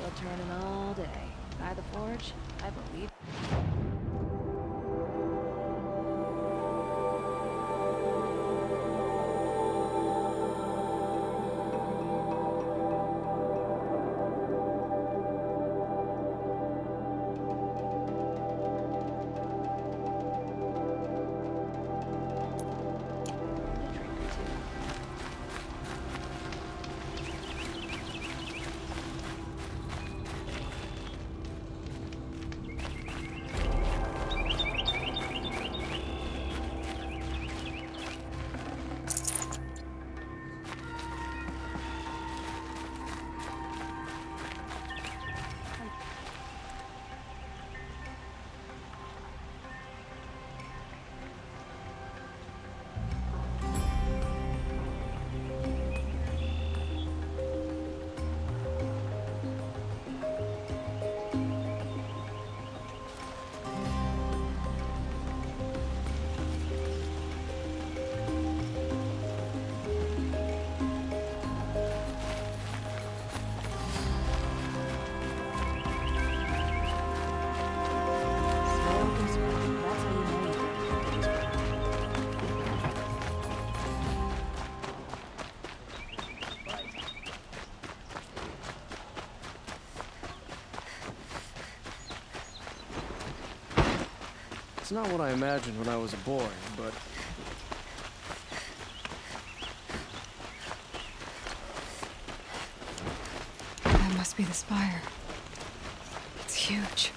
wheel turning all day. By the forge, I believe. It's not what I imagined when I was a boy, but... That must be the spire. It's huge.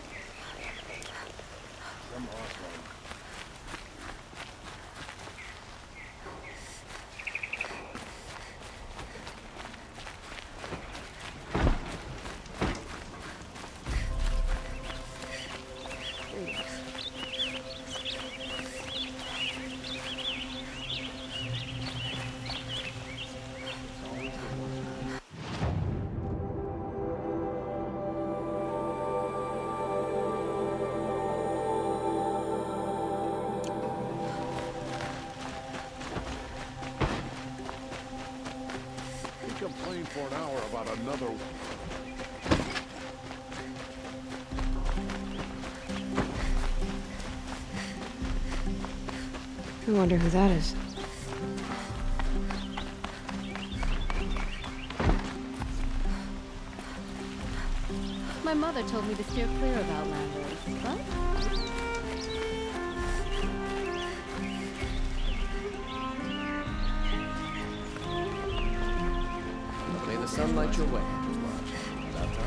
Complain for an hour about another. I wonder who that is. My mother told me to steer clear of Outlanders, but May the sun light your way, about time.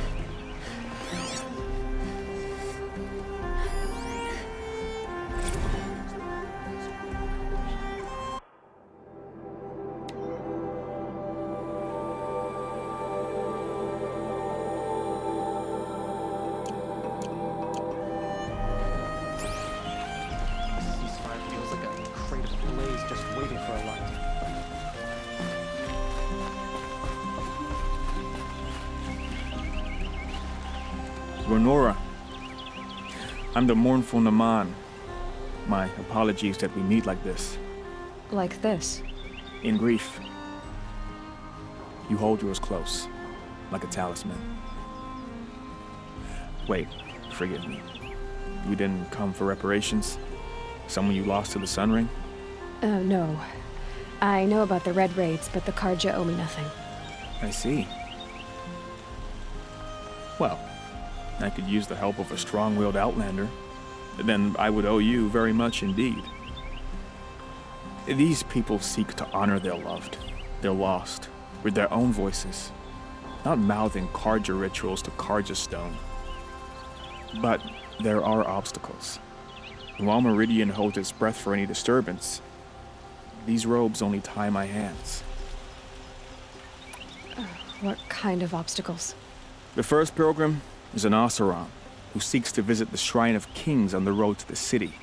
Ceasefire feels like a crate of blaze just waiting for a light. Renora, I'm the mournful Naman. My apologies that we meet like this. Like this. In grief. You hold yours close, like a talisman. Wait, forgive me. You didn't come for reparations? Someone you lost to the Sun Ring? No. I know about the Red Raids, but the Karja owe me nothing. I see. Well, I could use the help of a strong-willed outlander. Then I would owe you very much indeed. These people seek to honor their loved, their lost, with their own voices, not mouthing Karja rituals to Karja stone. But there are obstacles. While Meridian holds its breath for any disturbance, these robes only tie my hands. What kind of obstacles? The first pilgrim is an Oseram who seeks to visit the Shrine of Kings on the road to the city.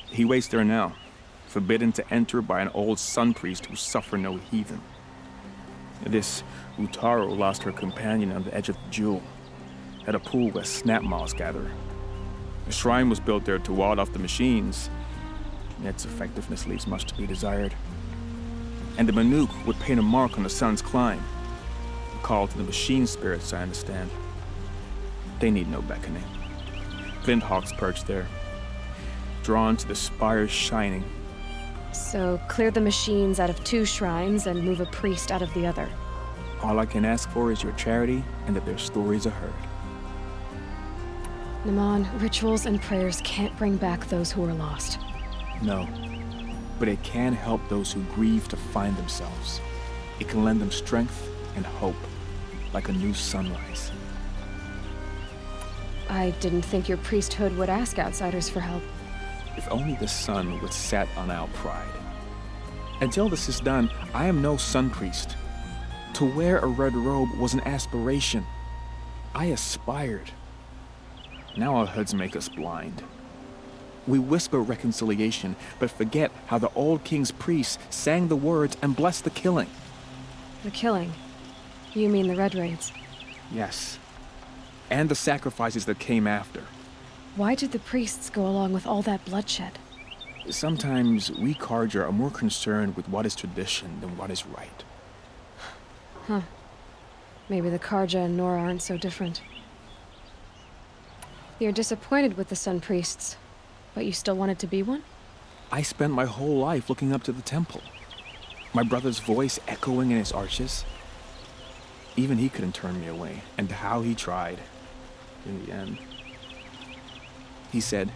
He waits there now, forbidden to enter by an old sun priest who suffer no heathen. This Utaru lost her companion on the edge of the Jewel, at a pool where snap moths gather. The shrine was built there to ward off the machines, and its effectiveness leaves much to be desired. And the Manuk would paint a mark on the sun's climb, a call to the machine spirits, I understand. They need no beckoning. Flint hawks perch there, drawn to the spires shining. So clear the machines out of 2 shrines and move a priest out of the other. All I can ask for is your charity and that their stories are heard. Naman, rituals and prayers can't bring back those who are lost. No, but it can help those who grieve to find themselves. It can lend them strength and hope, like a new sunrise. I didn't think your priesthood would ask outsiders for help. If only the sun would set on our pride. Until this is done, I am no sun priest. To wear a red robe was an aspiration. I aspired. Now our hoods make us blind. We whisper reconciliation, but forget how the old king's priests sang the words and blessed the killing. The killing? You mean the Red Raids? Yes. And the sacrifices that came after. Why did the priests go along with all that bloodshed? Sometimes we Karja are more concerned with what is tradition than what is right. Huh. Maybe the Karja and Nora aren't so different. You're disappointed with the Sun Priests, but you still wanted to be one? I spent my whole life looking up to the temple. My brother's voice echoing in its arches. Even he couldn't turn me away, and how he tried. In the end. He said,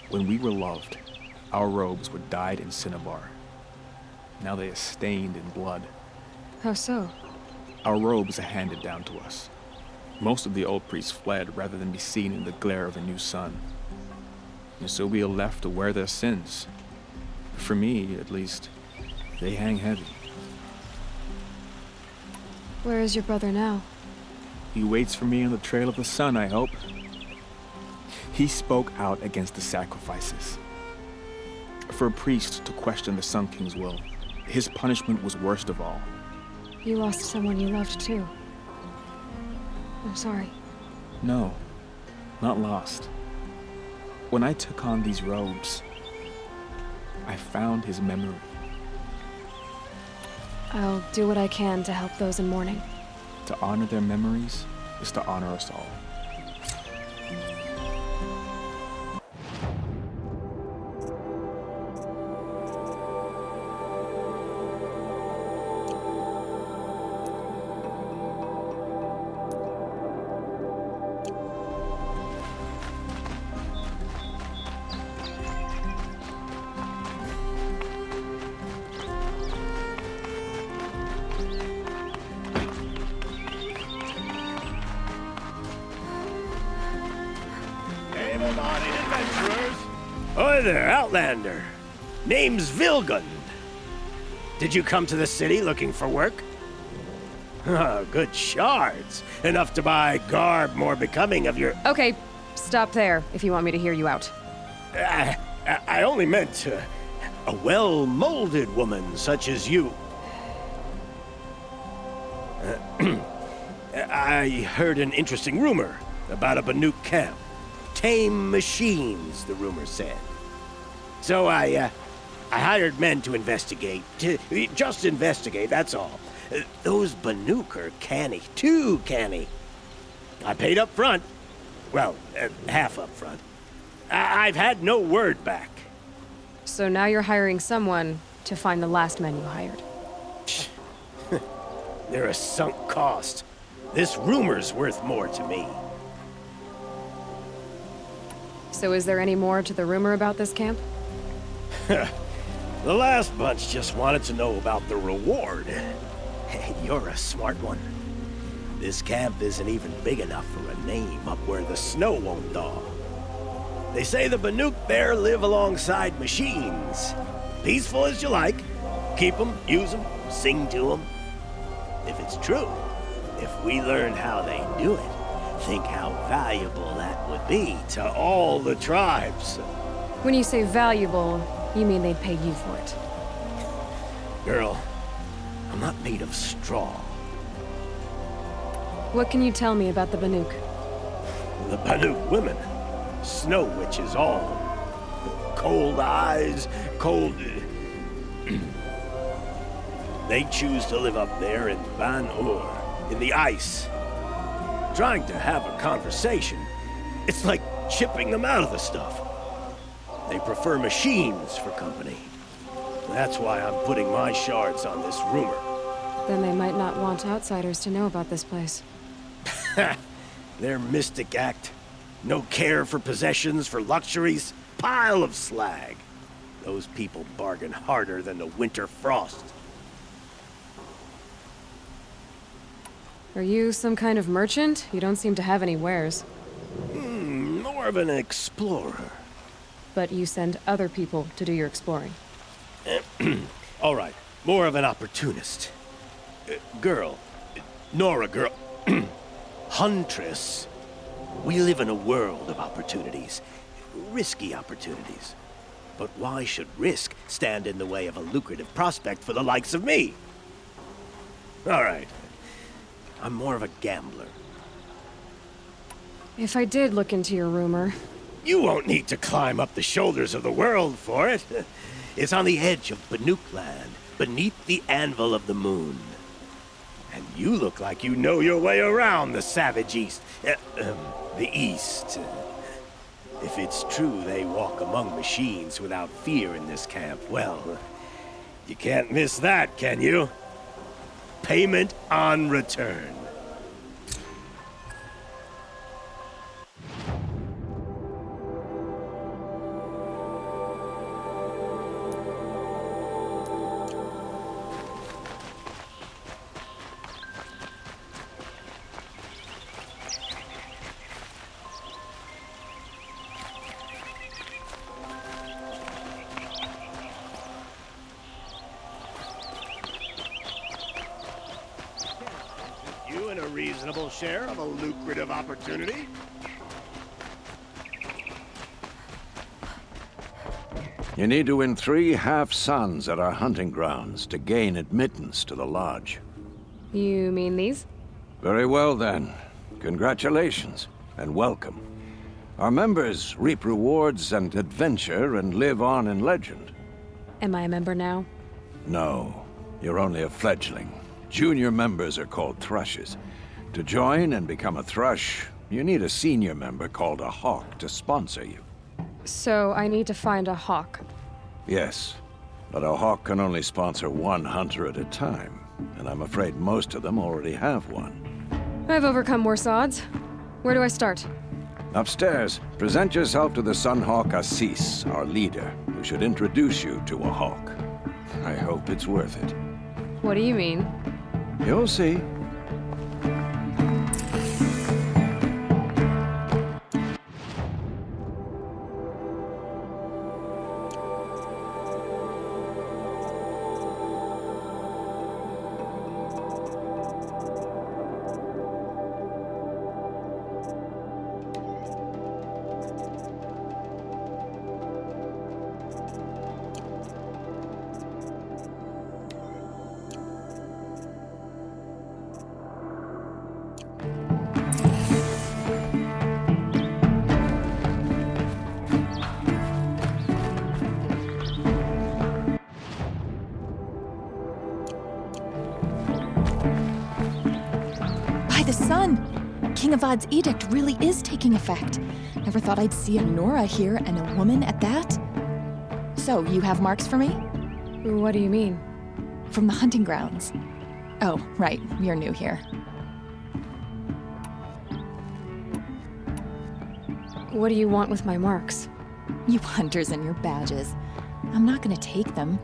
when we were loved, our robes were dyed in cinnabar. Now they are stained in blood. How so? Our robes are handed down to us. Most of the old priests fled rather than be seen in the glare of a new sun. And so we are left to wear their sins. For me, at least, they hang heavy. Where is your brother now? He waits for me on the trail of the sun, I hope. He spoke out against the sacrifices. For a priest to question the Sun King's will, his punishment was worst of all. You lost someone you loved too. I'm sorry. No, not lost. When I took on these robes, I found his memory. I'll do what I can to help those in mourning. To honor their memories is to honor us all. Hi there, Outlander. Name's Vilgund. Did you come to the city looking for work? Ah, good shards. Enough to buy garb more becoming of your... Okay, stop there if you want me to hear you out. I only meant a well-molded woman such as you. I heard an interesting rumor about a Banuk camp. Tame machines, the rumor said. So I hired men to investigate. Just investigate, that's all. Those Banuk are canny, too canny. I paid up front. Well, half up front. I've had no word back. So now you're hiring someone to find the last men you hired. They're a sunk cost. This rumor's worth more to me. So is there any more to the rumor about this camp? The last bunch just wanted to know about the reward. Hey, you're a smart one. This camp isn't even big enough for a name up where the snow won't thaw. They say the Banuk there live alongside machines. Peaceful as you like. Keep them, use them, sing to them. If it's true, if we learn how they do it, think how valuable that would be to all the tribes. When you say valuable, you mean they'd pay you for it. Girl, I'm not made of straw. What can you tell me about the Banuk? The Banuk women, snow witches all. Cold eyes, cold... They choose to live up there in Ban-Ur, in the ice. trying to have a conversation. It's like chipping them out of the stuff. They prefer machines for company. That's why I'm putting my shards on this rumor. Then they might not want outsiders to know about this place. Their mystic act. No care for possessions, for luxuries. Pile of slag. Those people bargain harder than the winter frost. Are you some kind of merchant? You don't seem to have any wares. More of an explorer. But you send other people to do your exploring. All right, more of an opportunist. Girl. Nora girl. Huntress. We live in a world of opportunities. Risky opportunities. But why should risk stand in the way of a lucrative prospect for the likes of me? All right. I'm more of a gambler. If I did look into your rumor... You won't need to climb up the shoulders of the world for it. It's on the edge of Banuk land, beneath the anvil of the moon. And you look like you know your way around the savage east. The east. If it's true they walk among machines without fear in this camp, well, you can't miss that, can you? Payment on return. You in a reasonable share of a lucrative opportunity? You need to win 3 half-suns at our hunting grounds to gain admittance to the lodge. You mean these? Very well then. Congratulations, and welcome. Our members reap rewards and adventure and live on in legend. Am I a member now? No, you're only a fledgling. Junior members are called thrushes. To join and become a thrush, you need a senior member called a hawk to sponsor you. So I need to find a hawk. Yes, but a hawk can only sponsor 1 hunter at a time, and I'm afraid most of them already have one. I've overcome worse odds. Where do I start? Upstairs, present yourself to the Sunhawk Assis, our leader, who should introduce you to a hawk. I hope it's worth it. What do you mean? You'll see. The sun! King Avad's edict really is taking effect. Never thought I'd see a Nora here, and a woman at that. So, you have marks for me? What do you mean? From the hunting grounds. Oh, right, you're new here. What do you want with my marks? You hunters and your badges. I'm not gonna take them.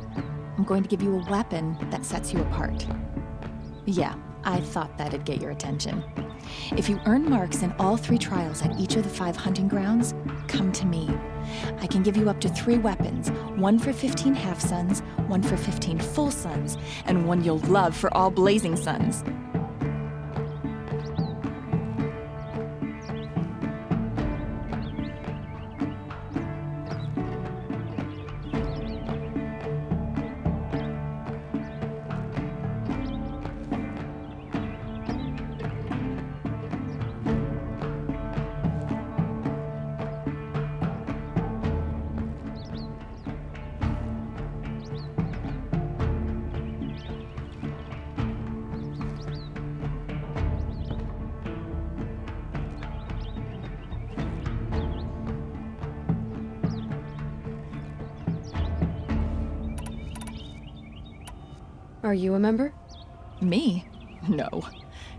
I'm going to give you a weapon that sets you apart. Yeah, I thought that'd get your attention. If you earn marks in all 3 trials at each of the 5 hunting grounds, come to me. I can give you up to 3 weapons, 1 for 15 half-suns, 1 for 15 full suns, and 1 you'll love for all blazing suns. Are you a member? Me? No.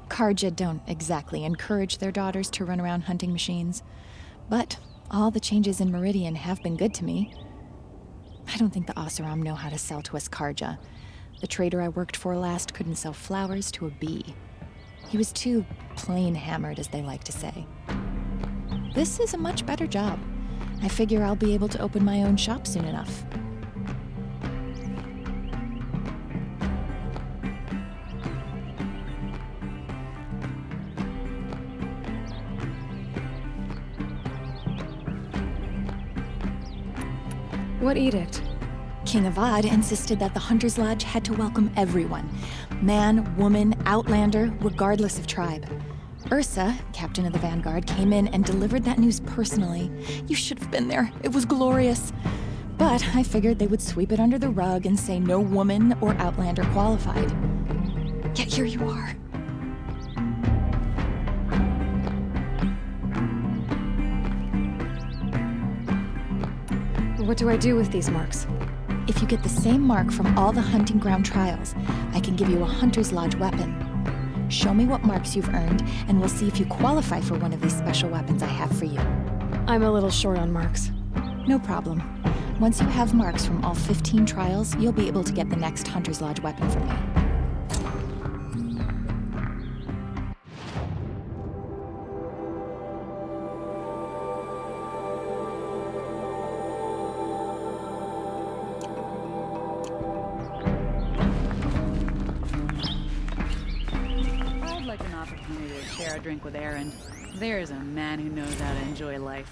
Karja don't exactly encourage their daughters to run around hunting machines. But all the changes in Meridian have been good to me. I don't think the Oseram know how to sell to us Karja. The trader I worked for last couldn't sell flowers to a bee. He was too plain hammered, as they like to say. This is a much better job. I figure I'll be able to open my own shop soon enough. What edict? King Avad insisted that the Hunter's Lodge had to welcome everyone. Man, woman, outlander, regardless of tribe. Ursa, captain of the Vanguard, came in and delivered that news personally. You should have been there. It was glorious. But I figured they would sweep it under the rug and say no woman or outlander qualified. Yet here you are. What do I do with these marks? If you get the same mark from all the hunting ground trials, I can give you a Hunter's Lodge weapon. Show me what marks you've earned, and we'll see if you qualify for one of these special weapons I have for you. I'm a little short on marks. No problem. Once you have marks from all 15 trials, you'll be able to get the next Hunter's Lodge weapon from me. I'd like an opportunity to share a drink with Aaron. There's a man who knows how to enjoy life.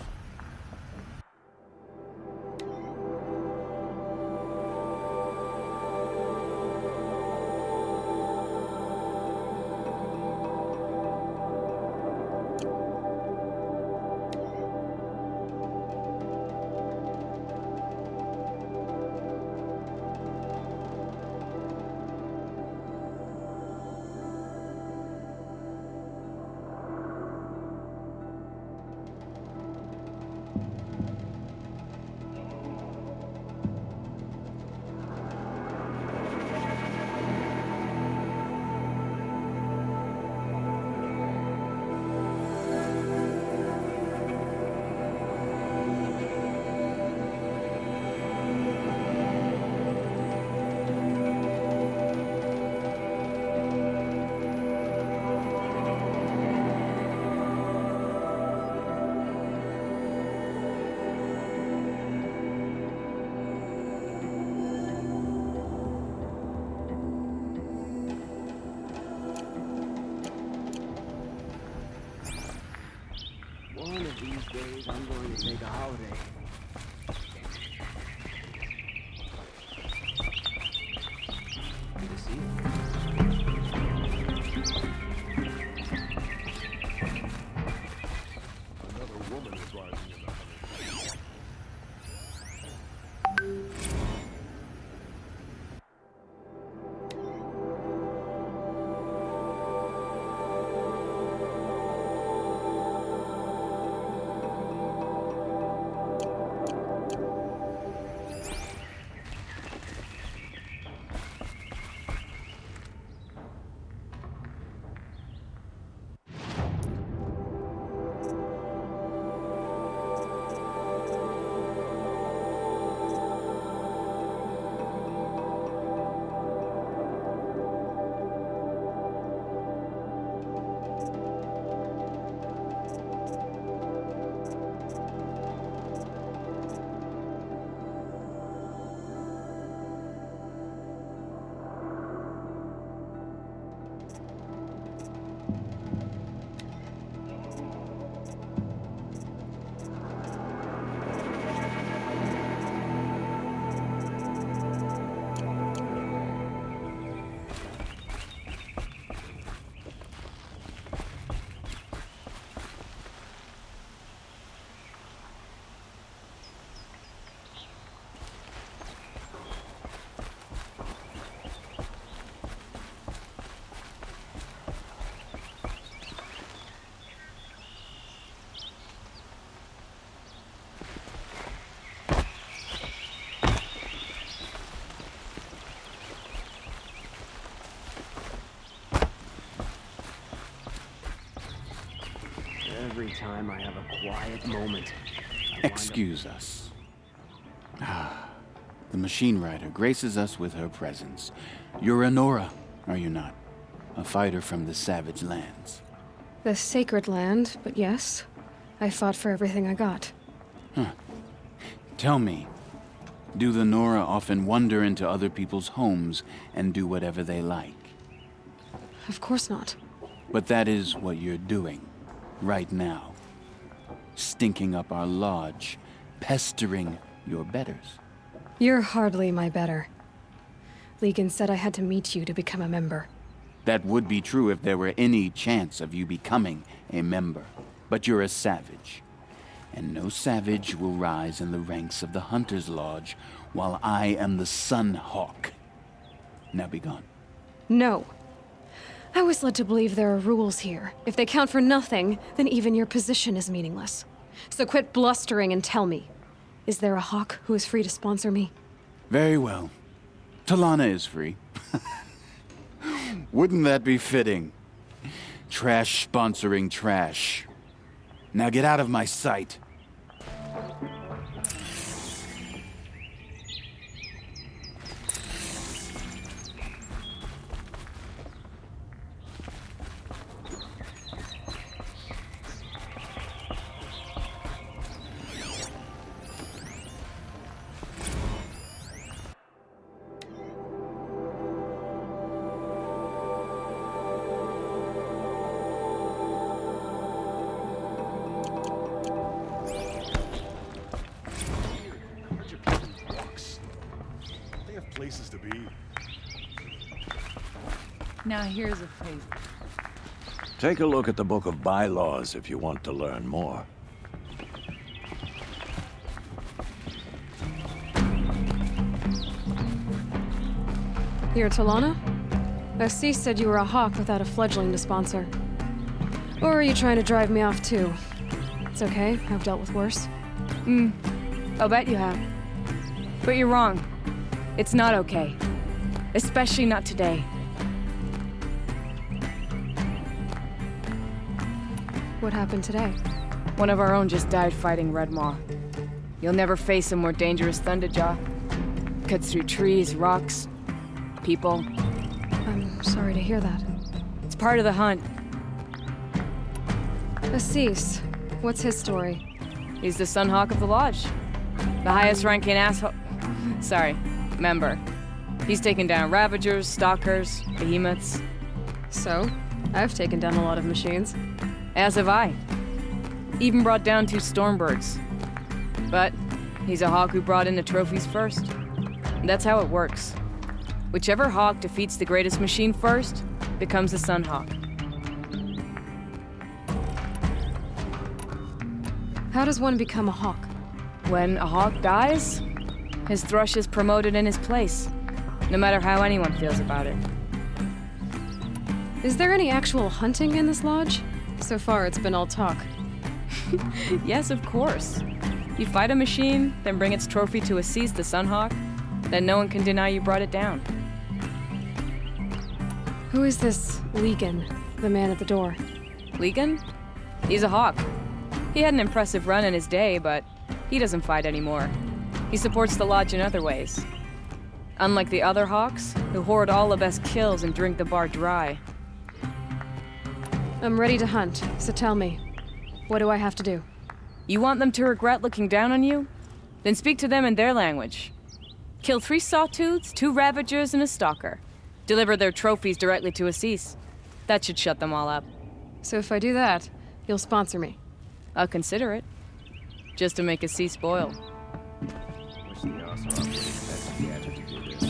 One of these days, I'm going to take a holiday. Good to see you. Another woman is rising in the hunting. time I have a quiet moment, I wind up- Excuse us. The machine rider graces us with her presence. You're a Nora, are you not? A fighter from the savage lands. The sacred land, but yes. I fought for everything I got. Tell me, do the Nora often wander into other people's homes and do whatever they like? Of course not. But that is what you're doing, right now. Stinking up our lodge, pestering your betters. You're hardly my better. Legan said I had to meet you to become a member. That would be true if there were any chance of you becoming a member. But you're a savage. And no savage will rise in the ranks of the Hunter's Lodge while I am the Sun Hawk. Now be gone. No. I was led to believe there are rules here. If they count for nothing, then even your position is meaningless. So quit blustering and tell me. Is there a Hawk who is free to sponsor me? Very well. Talana is free. Wouldn't that be fitting? Trash sponsoring trash. Now get out of my sight. Places to be. Now here's a favor. Take a look at the Book of Bylaws if you want to learn more. You're Talana? Assis said you were a Hawk without a fledgling to sponsor. Or are you trying to drive me off too? It's okay, I've dealt with worse. I'll bet you have. But you're wrong. It's not okay. Especially not today. What happened today? One of our own just died fighting Red Maw. You'll never face a more dangerous Thunderjaw. Cuts through trees, rocks, people. I'm sorry to hear that. It's part of the hunt. Assis, what's his story? He's the Sunhawk of the Lodge. The highest ranking asshole. Sorry, member. He's taken down Ravagers, Stalkers, Behemoths. So, I've taken down a lot of machines. As have I. Even brought down 2 Stormbirds. But he's a Hawk who brought in the trophies first. And that's how it works. Whichever Hawk defeats the greatest machine first becomes the Sunhawk. How does one become a Hawk? When a Hawk dies, his thrush is promoted in his place, no matter how anyone feels about it. Is there any actual hunting in this lodge? So far, it's been all talk. Yes, of course. You fight a machine, then bring its trophy to Assis the Sunhawk, then no one can deny you brought it down. Who is this Legan, the man at the door? Legan? He's a Hawk. He had an impressive run in his day, but he doesn't fight anymore. He supports the Lodge in other ways. Unlike the other Hawks, who hoard all the best kills and drink the bar dry. I'm ready to hunt, so tell me, what do I have to do? You want them to regret looking down on you? Then speak to them in their language. Kill 3 Sawtooths, 2 Ravagers, and a Stalker. Deliver their trophies directly to Assis. That should shut them all up. So if I do that, you'll sponsor me? I'll consider it. Just to make Assis spoil. Wish the Ocelot would expect the Gadget to do this.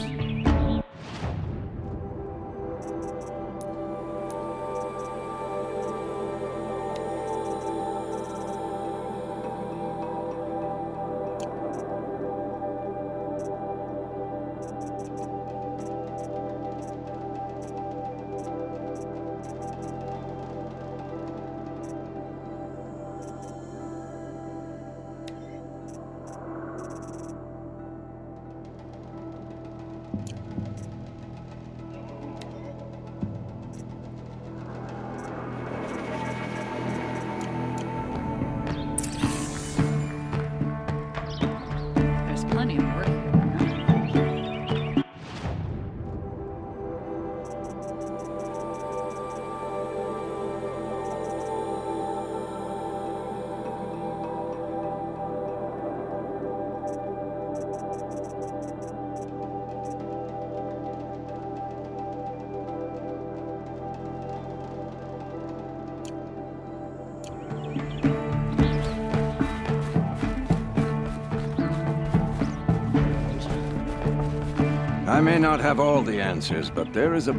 I may not have all the answers, but there is a...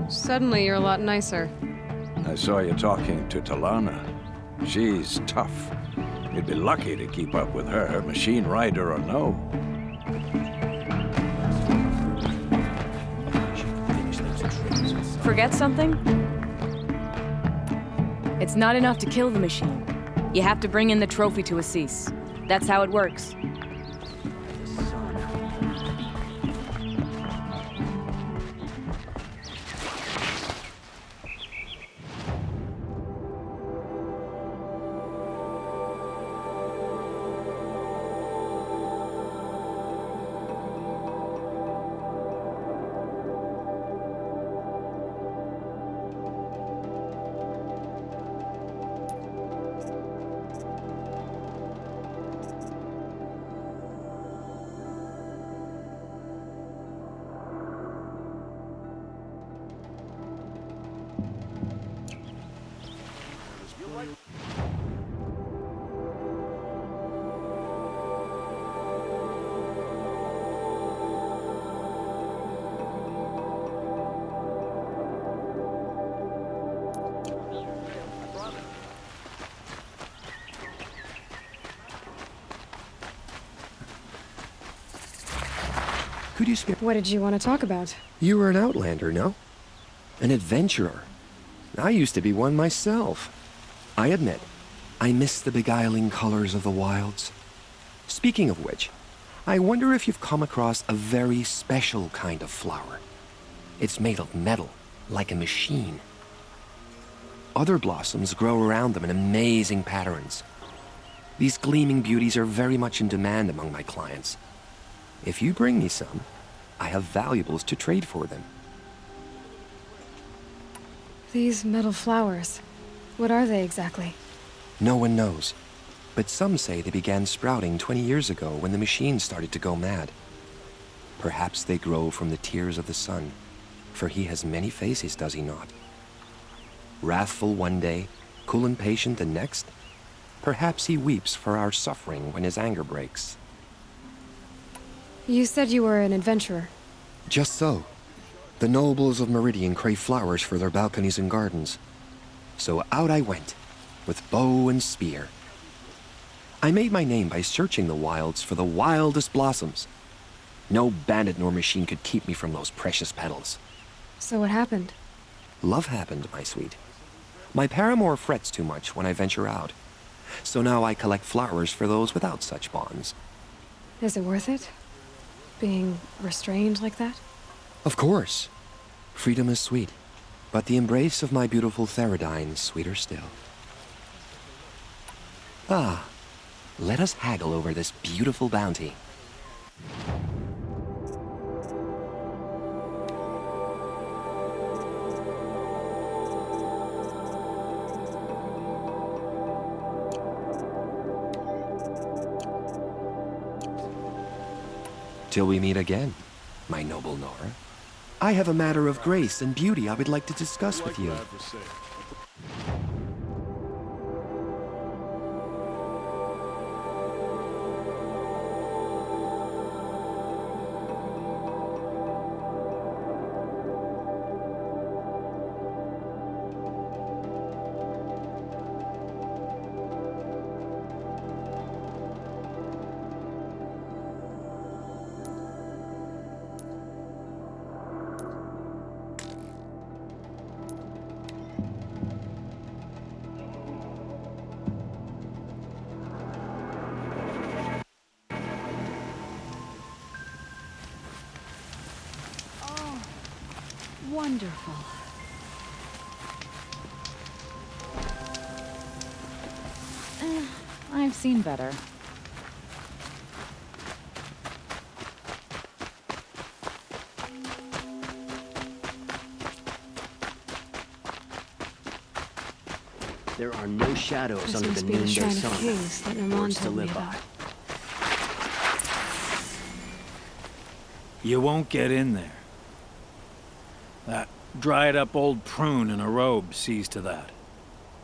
Suddenly you're a lot nicer. I saw you talking to Talana. She's tough. You'd be lucky to keep up with her, machine rider or no. Forget something? It's not enough to kill the machine. You have to bring in the trophy to Assis. That's how it works. Could you speak? What did you want to talk about? You were an outlander, no? An adventurer. I used to be one myself. I admit, I miss the beguiling colors of the wilds. Speaking of which, I wonder if you've come across a very special kind of flower. It's made of metal, like a machine. Other blossoms grow around them in amazing patterns. These gleaming beauties are very much in demand among my clients. If you bring me some, I have valuables to trade for them. These metal flowers, what are they exactly? No one knows, but some say they began sprouting 20 years ago when the machine started to go mad. Perhaps they grow from the tears of the sun, for he has many faces, does he not? Wrathful one day, cool and patient the next. Perhaps he weeps for our suffering when his anger breaks. You said you were an adventurer. Just so. The nobles of Meridian crave flowers for their balconies and gardens. So out I went, with bow and spear. I made my name by searching the wilds for the wildest blossoms. No bandit nor machine could keep me from those precious petals. So what happened? Love happened, my sweet. My paramour frets too much when I venture out. So now I collect flowers for those without such bonds. Is it worth it? Being restrained like that? Of course. Freedom is sweet, but the embrace of my beautiful Theridine sweeter still. Ah, let us haggle over this beautiful bounty. Till we meet again, my noble Nora. I have a matter of grace and beauty I would like to discuss with you. Wonderful. I've seen better. There are no shadows This under must the be the noonday Shrine of sun. Kings that Nerman Words to told me live by. about. You won't get in there. That dried-up old prune in a robe sees to that.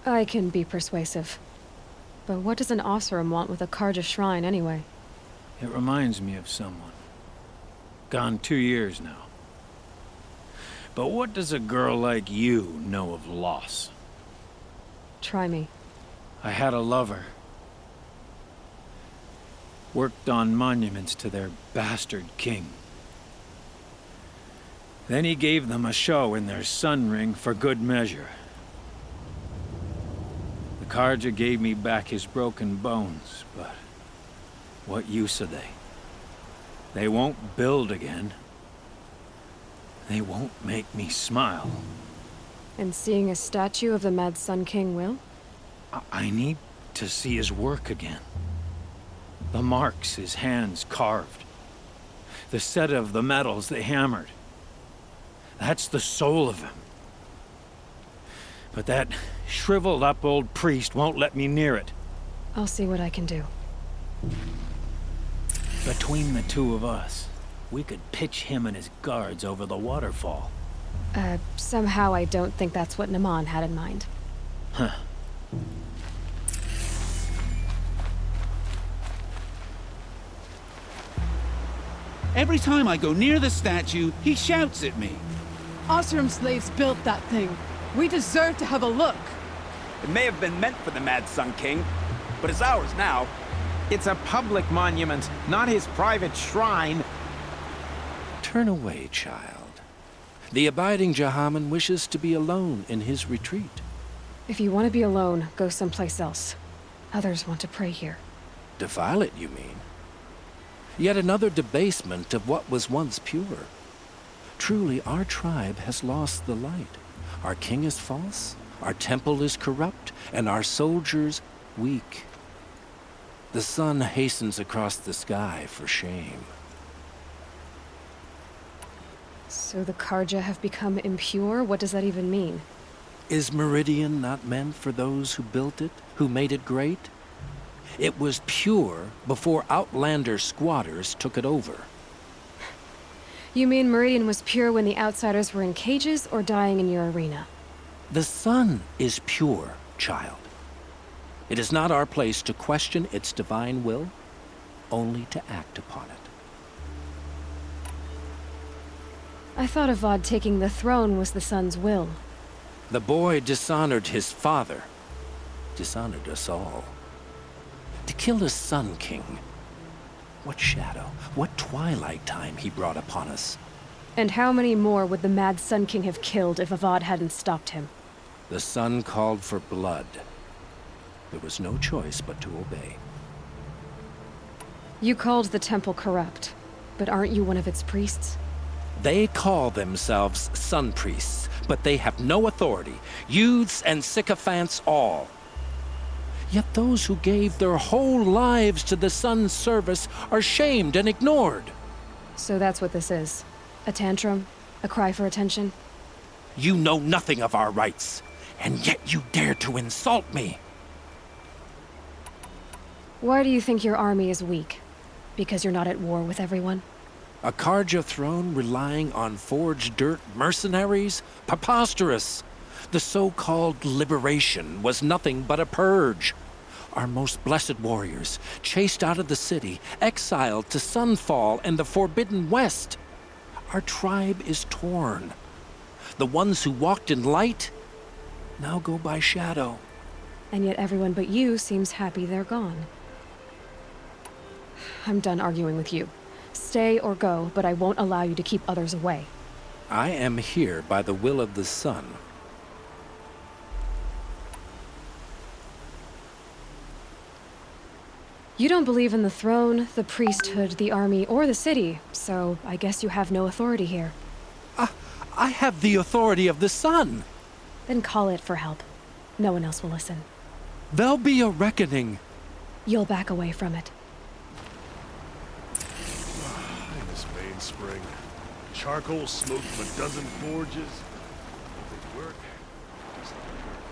I can be persuasive. But what does an Oseram want with a Karja shrine, anyway? It reminds me of someone. Gone 2 years now. But what does a girl like you know of loss? Try me. I had a lover. Worked on monuments to their bastard king. Then he gave them a show in their sun ring for good measure. The Karja gave me back his broken bones, but what use are they? They won't build again. They won't make me smile. And seeing a statue of the Mad Sun King will? I need to see his work again. The marks his hands carved. The set of the metals they hammered. That's the soul of him. But that shriveled up old priest won't let me near it. I'll see what I can do. Between the two of us, we could pitch him and his guards over the waterfall. Somehow I don't think that's what Naman had in mind. Huh. Every time I go near the statue, he shouts at me. Osram slaves built that thing. We deserve to have a look. It may have been meant for the Mad Sun King, but it's ours now. It's a public monument, not his private shrine. Turn away, child. The abiding Jahaman wishes to be alone in his retreat. If you want to be alone, go someplace else. Others want to pray here. Defile it, you mean? Yet another debasement of what was once pure. Truly, our tribe has lost the light. Our king is false, our temple is corrupt, and our soldiers weak. The sun hastens across the sky for shame. So the Karja have become impure? What does that even mean? Is Meridian not meant for those who built it, who made it great? It was pure before outlander squatters took it over. You mean Meridian was pure when the outsiders were in cages or dying in your arena? The sun is pure, child. It is not our place to question its divine will, only to act upon it. I thought Avad taking the throne was the sun's will. The boy dishonored his father, dishonored us all. To kill a Sun King. What shadow, what twilight time he brought upon us. And how many more would the Mad Sun King have killed if Avad hadn't stopped him? The sun called for blood. There was no choice but to obey. You called the temple corrupt, but aren't you one of its priests? They call themselves sun priests, but they have no authority. Youths and sycophants all. Yet those who gave their whole lives to the sun's service are shamed and ignored. So that's what this is. A tantrum? A cry for attention? You know nothing of our rights, and yet you dare to insult me. Why do you think your army is weak? Because you're not at war with everyone? A Karja throne relying on forged dirt mercenaries? Preposterous! The so-called liberation was nothing but a purge. Our most blessed warriors, chased out of the city, exiled to Sunfall and the Forbidden West. Our tribe is torn. The ones who walked in light now go by shadow. And yet everyone but you seems happy they're gone. I'm done arguing with you. Stay or go, but I won't allow you to keep others away. I am here by the will of the sun. You don't believe in the throne, the priesthood, the army, or the city, so I guess you have no authority here. I have the authority of the sun. Then call it for help. No one else will listen. There'll be a reckoning. You'll back away from it. I miss Main Spring. Charcoal smoked from a dozen forges. They work. Just like work.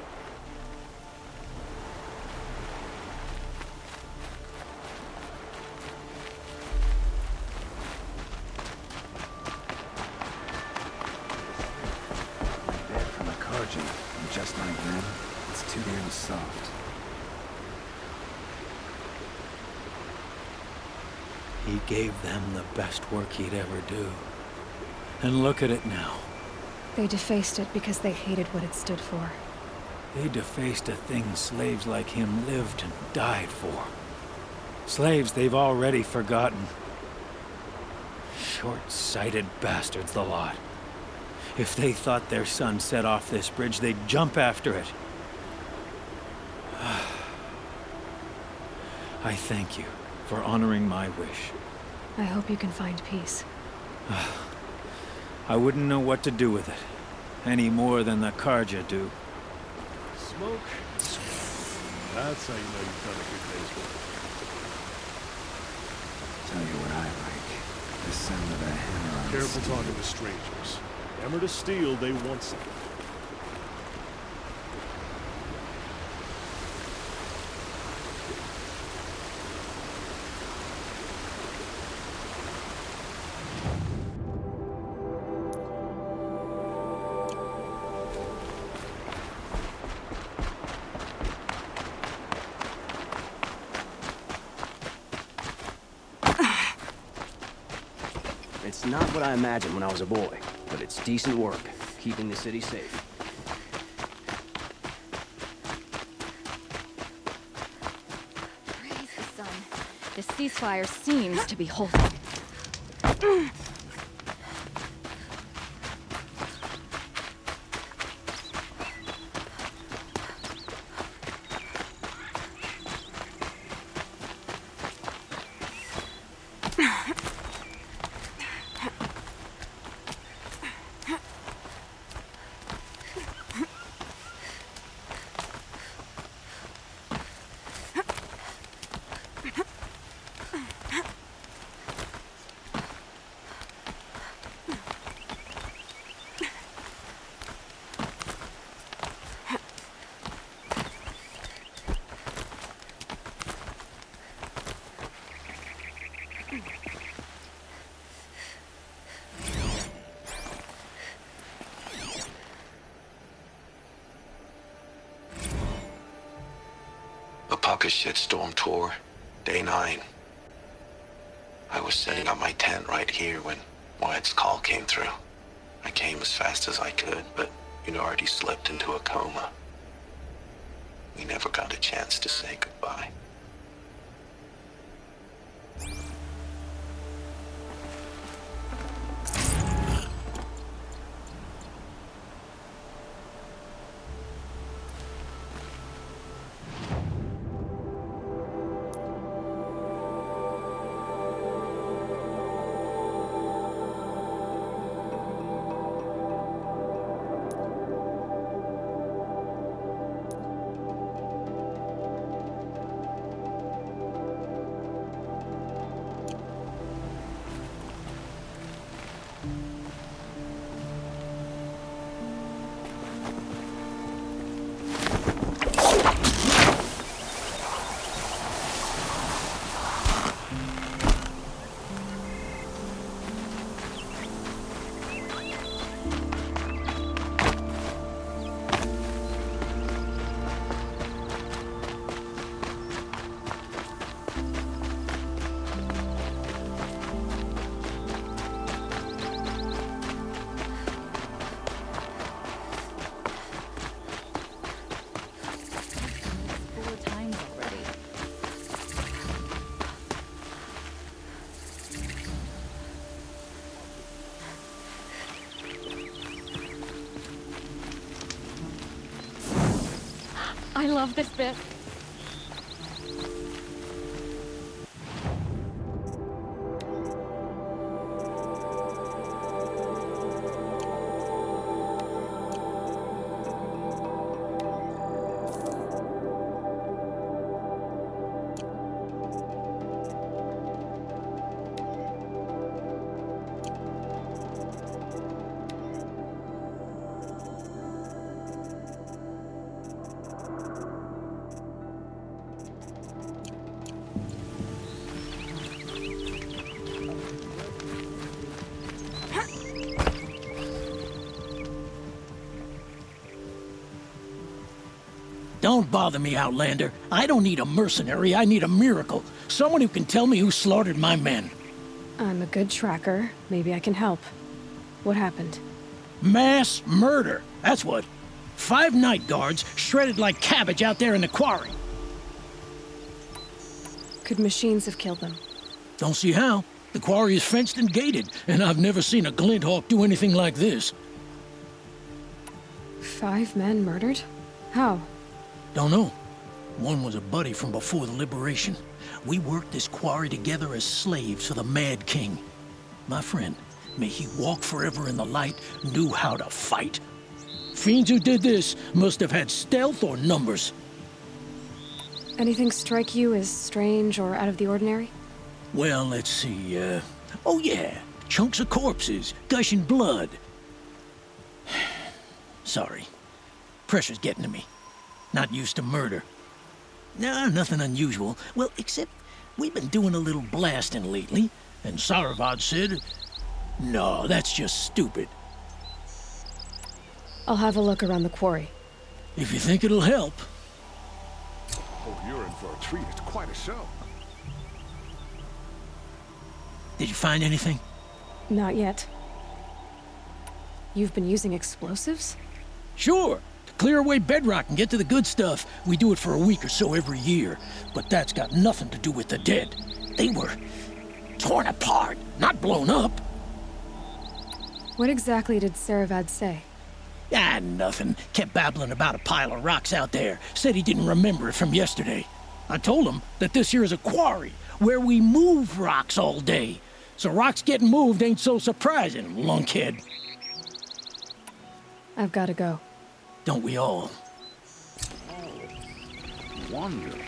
From a Karjan, and just like them, it's too damn soft. He He gave them the best work he'd ever do. And look at it now. They defaced it because they hated what it stood for. They defaced a thing slaves like him lived and died for. Slaves they've already forgotten. Short-sighted bastards, the lot. If they thought their son set off this bridge, they'd jump after it. I thank you for honoring my wish. I hope you can find peace. I wouldn't know what to do with it, any more than the Karja do. Smoke. That's how you know you've done a good day's work. Tell you what I like. The sound of a hammer on Careful steel. talking to strangers. Hammer to steel, they want something. It's not what I imagined when I was a boy, but it's decent work, keeping the city safe. Praise the sun. This ceasefire seems to be holding. Alpaca shitstorm tour, day 9. I was setting up my tent right here when Wyatt's call came through. I came as fast as I could, but you'd already slipped into a coma. We never got a chance to say goodbye. I love this bit. Don't bother me, Outlander. I don't need a mercenary, I need a miracle. Someone who can tell me who slaughtered my men. I'm a good tracker. Maybe I can help. What happened? Mass murder. That's what. 5 night guards shredded like cabbage out there in the quarry. Could machines have killed them? Don't see how. The quarry is fenced and gated, and I've never seen a Glinthawk do anything like this. 5 men murdered? How? Don't know. One was a buddy from before the liberation. We worked this quarry together as slaves for the Mad King. My friend, may he walk forever in the light, knew how to fight. Fiends who did this must have had stealth or numbers. Anything strike you as strange or out of the ordinary? Well, let's see, oh yeah, chunks of corpses, gushing blood. Sorry. Pressure's getting to me. Not used to murder. No, nothing unusual. Well, except we've been doing a little blasting lately, and Saravad said, no, that's just stupid. I'll have a look around the quarry. If you think it'll help. Oh, you're in for a treat. It's quite a show. Did you find anything? Not yet. You've been using explosives? Sure. To clear away bedrock and get to the good stuff, we do it for a week or so every year. But that's got nothing to do with the dead. They were torn apart, not blown up. What exactly did Saravad say? Ah, nothing. Kept babbling about a pile of rocks out there. Said he didn't remember it from yesterday. I told him that this here is a quarry, where we move rocks all day. So rocks getting moved ain't so surprising, lunkhead. I've gotta go. Don't we all? Wonderful.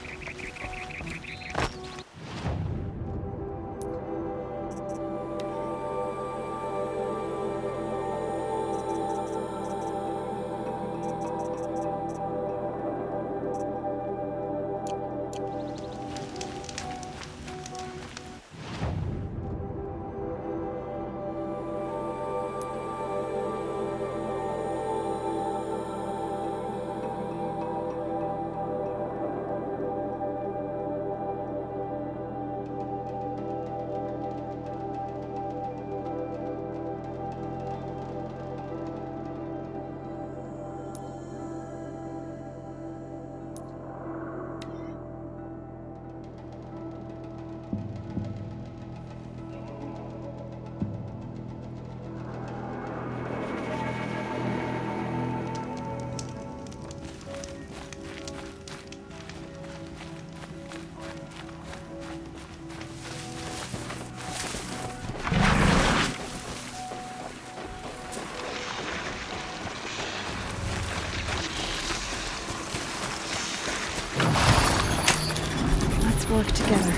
Work together.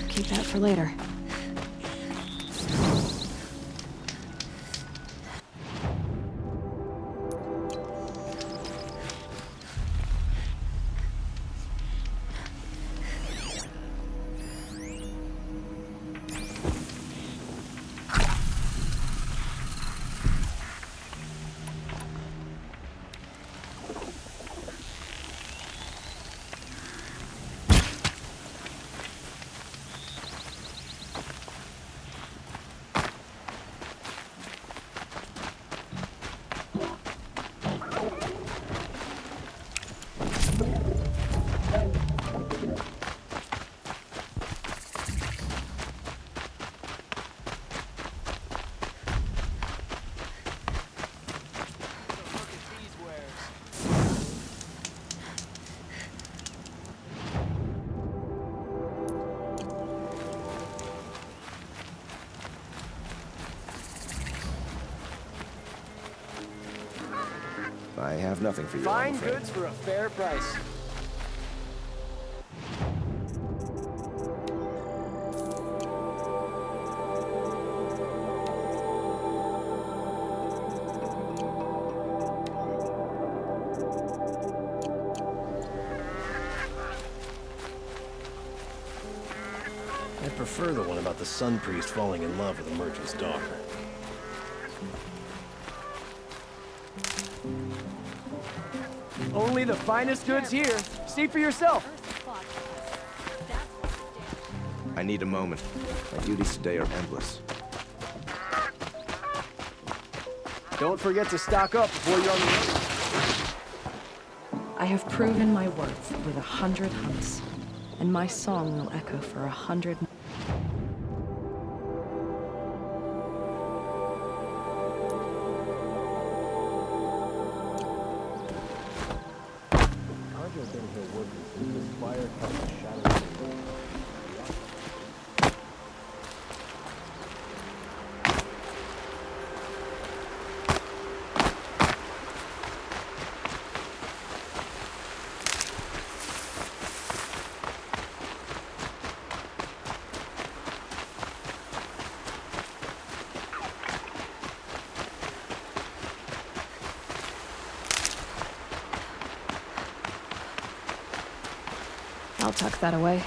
Keep that for later. I have nothing for you. Fine goods for a fair price. I prefer the one about the sun priest falling in love with the merchant's daughter. Only the finest goods here. See for yourself. I need a moment. My duties today are endless. Don't forget to stock up before you're on the road. I have proven my worth with 100 hunts, and my song will echo for 100 more. I'll tuck that away.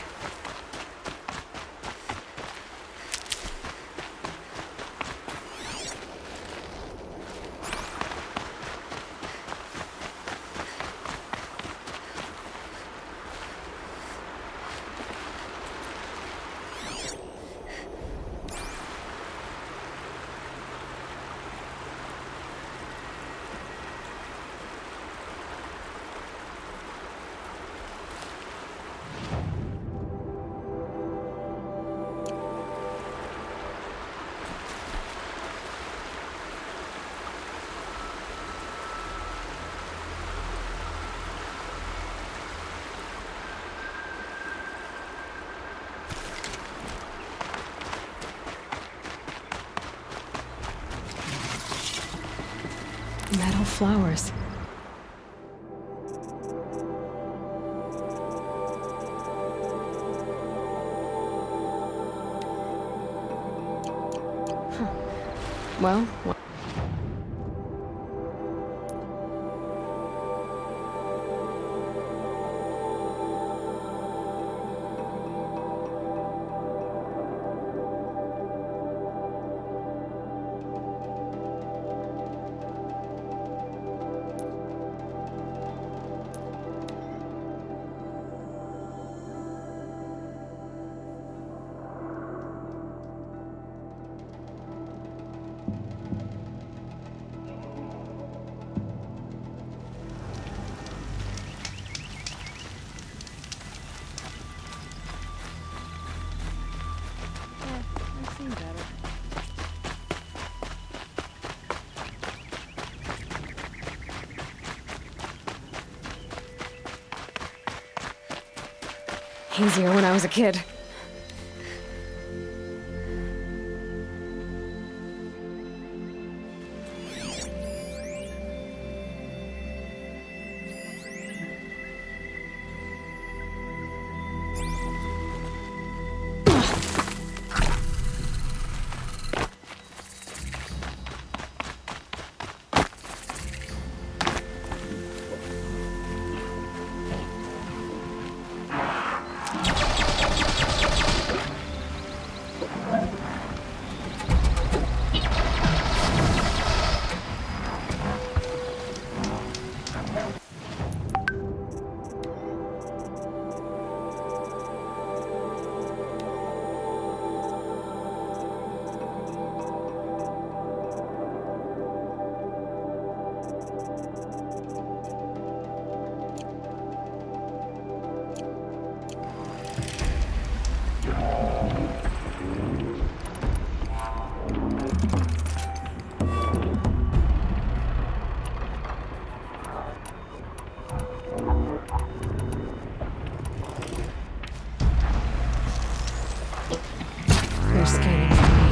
Metal flowers. Huh. Well, Easier when I was a kid. Scanning for me.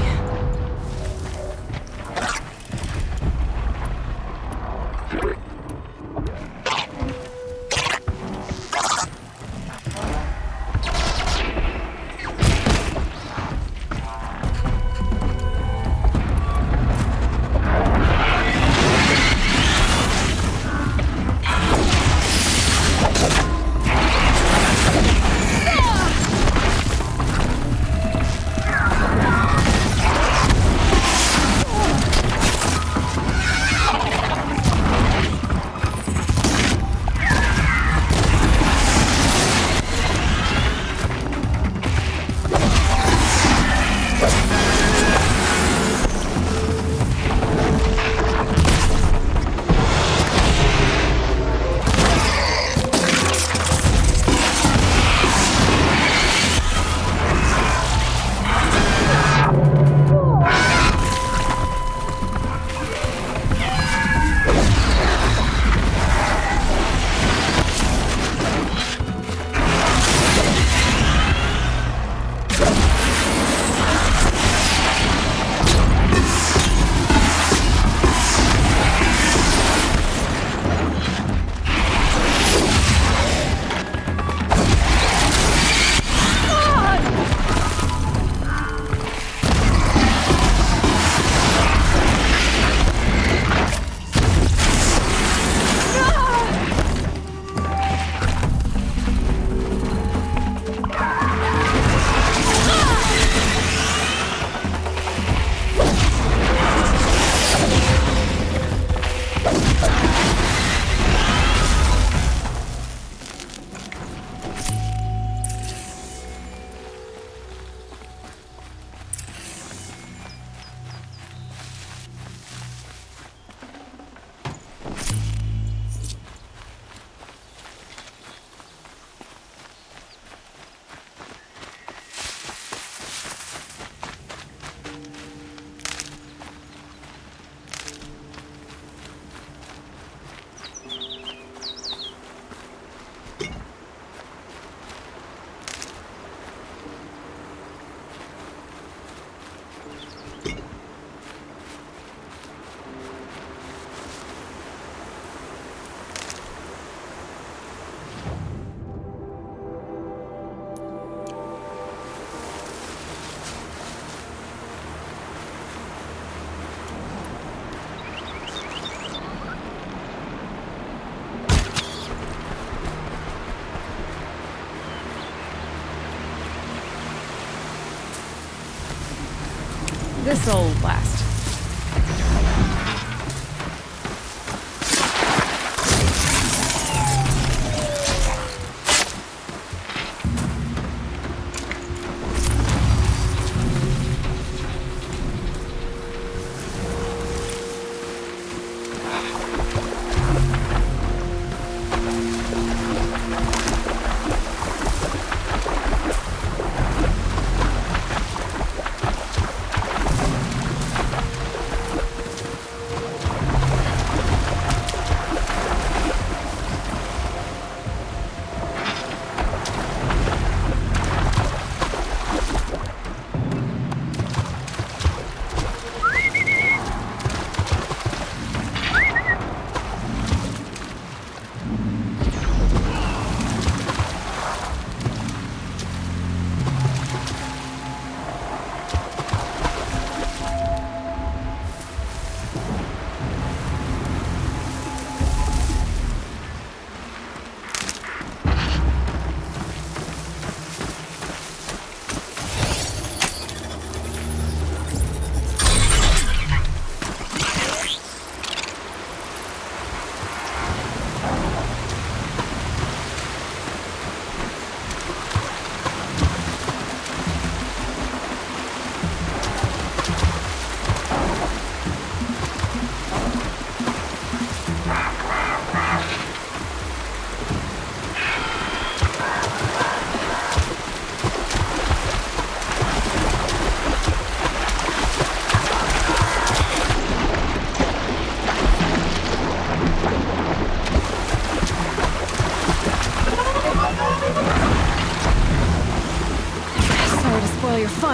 This'll last.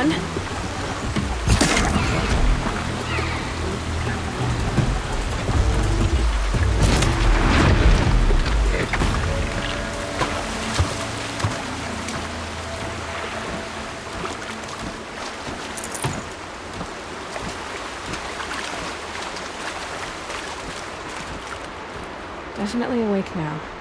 on. Definitely awake now.